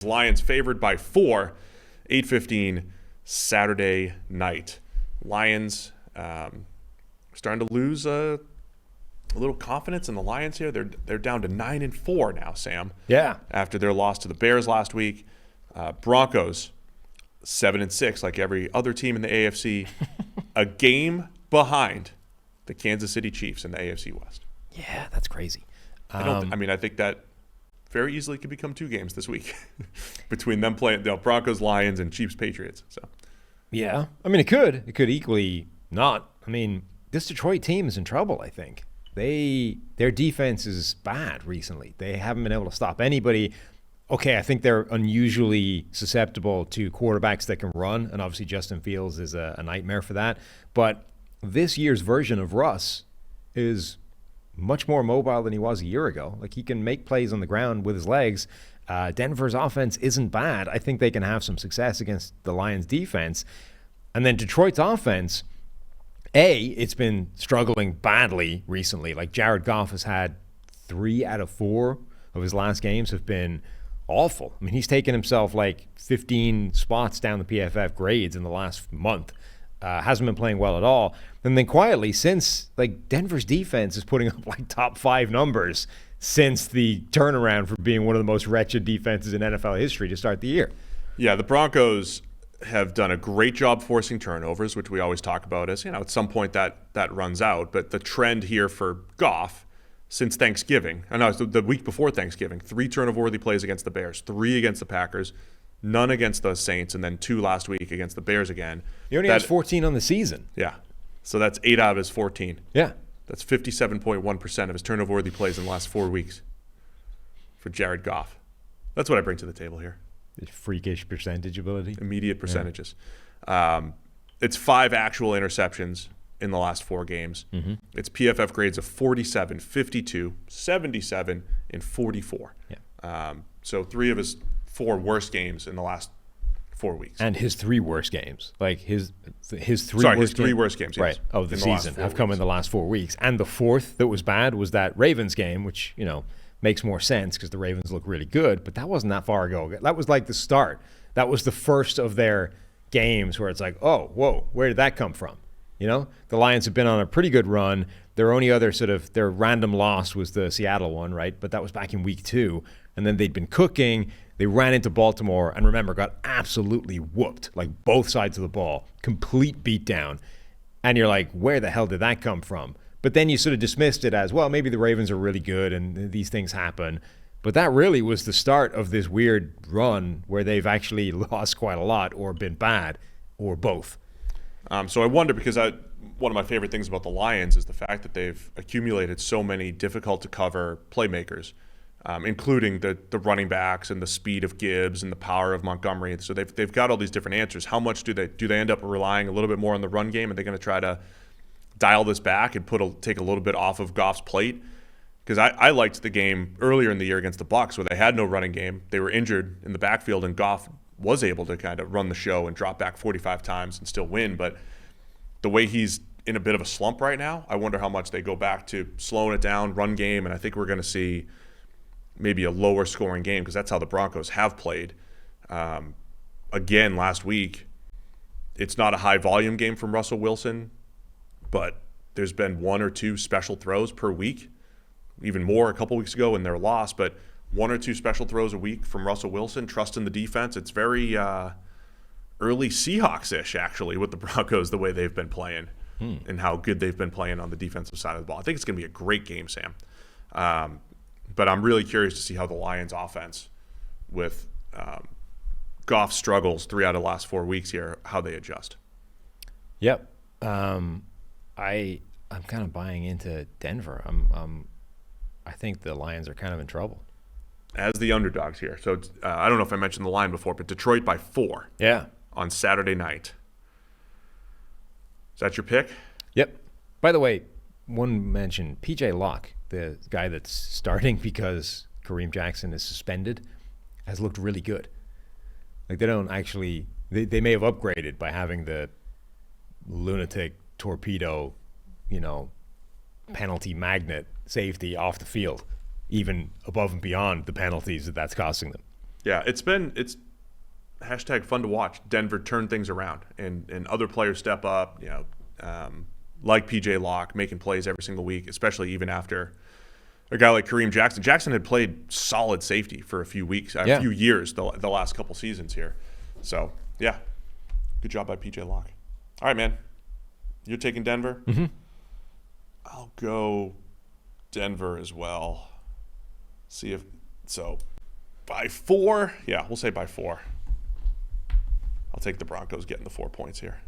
Lions favored by 4, 8:15 Saturday night. Lions starting to lose a little confidence in the Lions here. They're down to 9-4 now, Sam. Yeah. After their loss to the Bears last week. Broncos 7-6, like every other team in the AFC, a game behind the Kansas City Chiefs in the AFC West. Yeah, that's crazy. I think that very easily could become 2 games this week between them playing the Broncos, Lions, and Chiefs, Patriots. So, yeah, I mean, it could equally not. I mean, this Detroit team is in trouble, I think. Their defense is bad recently. They haven't been able to stop anybody. Okay, I think they're unusually susceptible to quarterbacks that can run, and obviously Justin Fields is a nightmare for that. But this year's version of Russ is much more mobile than he was a year ago. Like, he can make plays on the ground with his legs. Denver's offense isn't bad. I think they can have some success against the Lions' defense. And then Detroit's offense, it's been struggling badly recently. Like, Jared Goff has had 3 out of 4 of his last games have been awful. I mean, he's taken himself like 15 spots down the PFF grades in the last month. Hasn't been playing well at all. And then quietly, since like Denver's defense is putting up like top 5 numbers since the turnaround from being one of the most wretched defenses in NFL history to start the year. Yeah, the Broncos have done a great job forcing turnovers, which we always talk about as, at some point that runs out. But the trend here for Goff since Thanksgiving, I know the week before Thanksgiving, 3 turnover-worthy plays against the Bears, 3 against the Packers, none against the Saints, and then 2 last week against the Bears again. He only has 14 on the season. Yeah. So that's 8 out of his 14. Yeah. That's 57.1% of his turnover-worthy plays in the last 4 weeks for Jared Goff. That's what I bring to the table here. Freakish percentage ability. Immediate percentages. Yeah. It's 5 actual interceptions in the last 4 games. Mm-hmm. It's PFF grades of 47, 52, 77, and 44. Yeah. So 3 of his 4 worst games in the last 4 weeks. And his 3 worst games. Like his 3 worst games, yes. Right, of the season have come in the last 4 weeks. And the 4th that was bad was that Ravens game, which, makes more sense because the Ravens look really good, but that wasn't that far ago. That was like the start. That was the first of their games where it's like, oh, whoa, where did that come from? The Lions have been on a pretty good run. Their only other their random loss was the Seattle one, right? But that was back in week 2. And then they'd been cooking. They ran into Baltimore and, remember, got absolutely whooped, like both sides of the ball, complete beatdown. And you're like, where the hell did that come from? But then you sort of dismissed it as, well, maybe the Ravens are really good and these things happen. But that really was the start of this weird run where they've actually lost quite a lot or been bad or both. So I wonder, because one of my favorite things about the Lions is the fact that they've accumulated so many difficult-to-cover playmakers, including the running backs and the speed of Gibbs and the power of Montgomery. So they've got all these different answers. How much do they end up relying a little bit more on the run game? Are they going to try to dial this back and take a little bit off of Goff's plate? Because I liked the game earlier in the year against the Bucs where they had no running game. They were injured in the backfield, and Goff was able to kind of run the show and drop back 45 times and still win. But the way he's in a bit of a slump right now, I wonder how much they go back to slowing it down, run game, and I think we're going to see maybe a lower scoring game because that's how the Broncos have played. Again, last week, it's not a high volume game from Russell Wilson, but there's been 1 or 2 special throws per week, even more a couple weeks ago in their loss, but 1 or 2 special throws a week from Russell Wilson, trusting the defense. It's very early Seahawks-ish, actually, with the Broncos, the way they've been playing and how good they've been playing on the defensive side of the ball. I think it's going to be a great game, Sam. But I'm really curious to see how the Lions offense, with Goff struggles 3 out of the last 4 weeks here, how they adjust. Yep. I'm kind of buying into Denver. I think the Lions are kind of in trouble. As the underdogs here. So I don't know if I mentioned the line before, but Detroit by 4 on Saturday night. Is that your pick? Yep. By the way, one mention, PJ Locke, the guy that's starting because Kareem Jackson is suspended, has looked really good. Like they may have upgraded by having the lunatic torpedo, penalty magnet safety off the field, even above and beyond the penalties that's costing them. Yeah, it's hashtag fun to watch. Denver turn things around and other players step up. Like PJ Locke making plays every single week, especially even after a guy like Kareem Jackson. Jackson had played solid safety for a few weeks, a few years, the last couple seasons here. So yeah, good job by PJ Locke. All right, man, you're taking Denver. Mm-hmm. I'll go Denver as well. See if so. By 4? Yeah, we'll say by 4. I'll take the Broncos getting the 4 points here.